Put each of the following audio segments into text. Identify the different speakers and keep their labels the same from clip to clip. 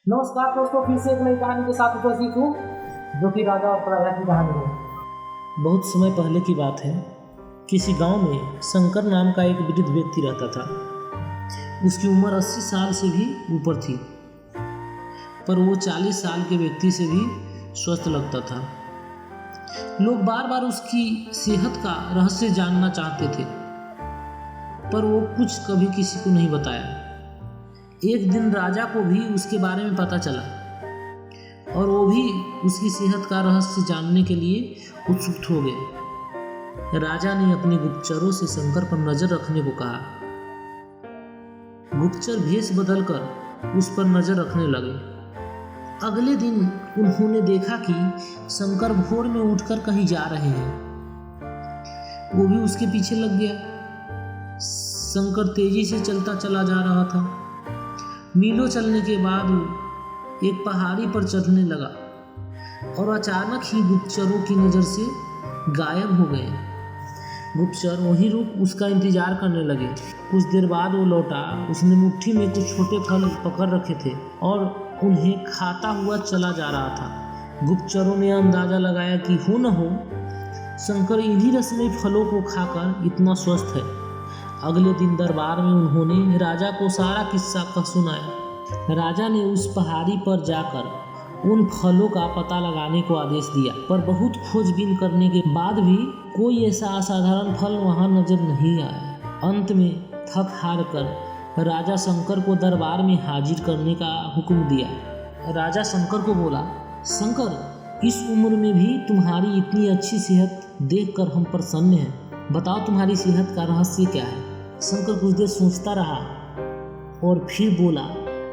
Speaker 1: नमस्कार दोस्तों, फिर से एक नई कहानी के साथ उपस्थित हूँ जो कि राजा और प्रजा की कहानी है। बहुत समय पहले की बात है। किसी गांव में शंकर नाम का एक वृद्ध व्यक्ति रहता था। उसकी उम्र 80 साल से भी ऊपर थी, पर वो 40 साल के व्यक्ति से भी स्वस्थ लगता था। लोग बार बार उसकी सेहत का रहस्य जानना चाहते थे, पर वो कुछ कभी किसी को नहीं बताया। एक दिन राजा को भी उसके बारे में पता चला और वो भी उसकी सेहत का रहस्य जानने के लिए उत्सुक हो गए। राजा ने अपने गुप्तचरों से शंकर पर नजर रखने को कहा। गुप्तचर भेष बदलकर उस पर नजर रखने लगे। अगले दिन उन्होंने देखा कि शंकर भोर में उठकर कहीं जा रहे हैं। वो भी उसके पीछे लग गया। शंकर तेजी से चलता चला जा रहा था। मीलों चलने के बाद वो एक पहाड़ी पर चढ़ने लगा और अचानक ही गुप्तचरों की नज़र से गायब हो गए। गुप्तचर वहीं रुक उसका इंतजार करने लगे। कुछ देर बाद वो लौटा। उसने मुट्ठी में कुछ छोटे फल पकड़ रखे थे और उन्हें खाता हुआ चला जा रहा था। गुप्तचरों ने अंदाजा लगाया कि हो न हो शंकर इन्हीं रसमयी फलों को खाकर इतना स्वस्थ है। अगले दिन दरबार में उन्होंने राजा को सारा किस्सा कह सुनाया। राजा ने उस पहाड़ी पर जाकर उन फलों का पता लगाने को आदेश दिया, पर बहुत खोजबीन करने के बाद भी कोई ऐसा असाधारण फल वहां नजर नहीं आया। अंत में थक हार कर राजा शंकर को दरबार में हाजिर करने का हुक्म दिया। राजा शंकर को बोला, शंकर, इस उम्र में भी तुम्हारी इतनी अच्छी सेहत देखकर हम प्रसन्न हैं। बताओ तुम्हारी सेहत का रहस्य क्या है। शंकर कुछ देर सोचता रहा और फिर बोला,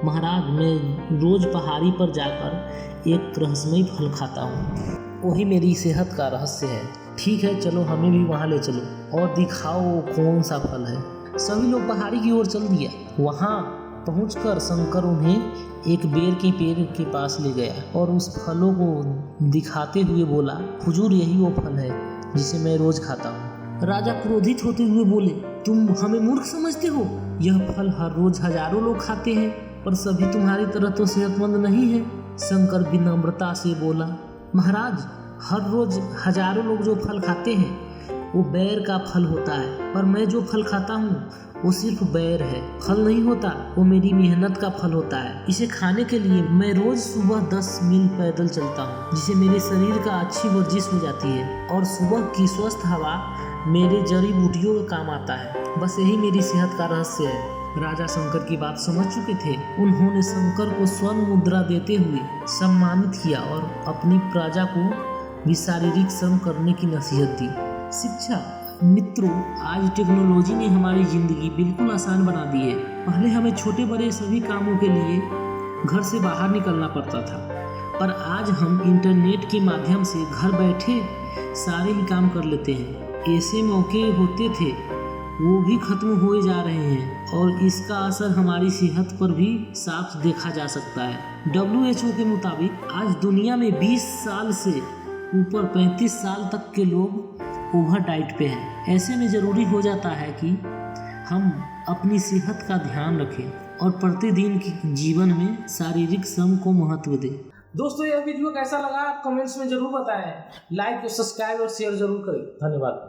Speaker 1: महाराज, मैं रोज पहाड़ी पर जाकर एक रहस्यमयी फल खाता हूँ। वही मेरी सेहत का रहस्य है। ठीक है, चलो हमें भी वहाँ ले चलो और दिखाओ वो कौन सा फल है। सभी लोग पहाड़ी की ओर चल दिया। वहाँ पहुँचकर शंकर उन्हें एक बेर के पेड़ के पास ले गया और उस फलों को दिखाते हुए बोला, हुजूर, यही वो फल है जिसे मैं रोज खाता हूँ। राजा क्रोधित होते हुए बोले, तुम हमें मूर्ख समझते हो? यह फल हर रोज हजारों लोग खाते हैं, पर सभी तुम्हारी तरह तो सेहतमंद नहीं है। शंकर विनम्रता से बोला, महाराज, हर रोज हजारों लोग जो फल खाते हैं वो बैर का फल होता है, पर मैं जो फल खाता हूँ वो सिर्फ बैर है, फल नहीं होता। वो मेरी मेहनत का फल होता है। इसे खाने के लिए मैं रोज सुबह 10 मील पैदल चलता हूँ, जिससे मेरे शरीर का अच्छी वर्जिश हो जाती है और सुबह की स्वस्थ हवा मेरे जड़ी बूटियों का काम आता है। बस यही मेरी सेहत का रहस्य है। राजा शंकर की बात समझ चुके थे। उन्होंने शंकर को स्वर्ण मुद्रा देते हुए सम्मानित किया और अपनी प्रजा को भी शारीरिक श्रम करने की नसीहत दी। शिक्षा मित्रों, आज टेक्नोलॉजी ने हमारी जिंदगी बिल्कुल आसान बना दी है। पहले हमें छोटे बड़े सभी कामों के लिए घर से बाहर निकलना पड़ता था, पर आज हम इंटरनेट के माध्यम से घर बैठे सारे ही काम कर लेते हैं। ऐसे मौके होते थे वो भी खत्म हुए जा रहे हैं और इसका असर हमारी सेहत पर भी साफ देखा जा सकता है। WHO के मुताबिक आज दुनिया में 20 साल से ऊपर 35 साल तक के लोग ओवर डाइट पे हैं। ऐसे में ज़रूरी हो जाता है कि हम अपनी सेहत का ध्यान रखें और प्रतिदिन के जीवन में शारीरिक श्रम को महत्व दें। दोस्तों, यह वीडियो कैसा लगा कमेंट्स में जरूर बताएं। लाइक, सब्सक्राइब और शेयर जरूर करें। धन्यवाद।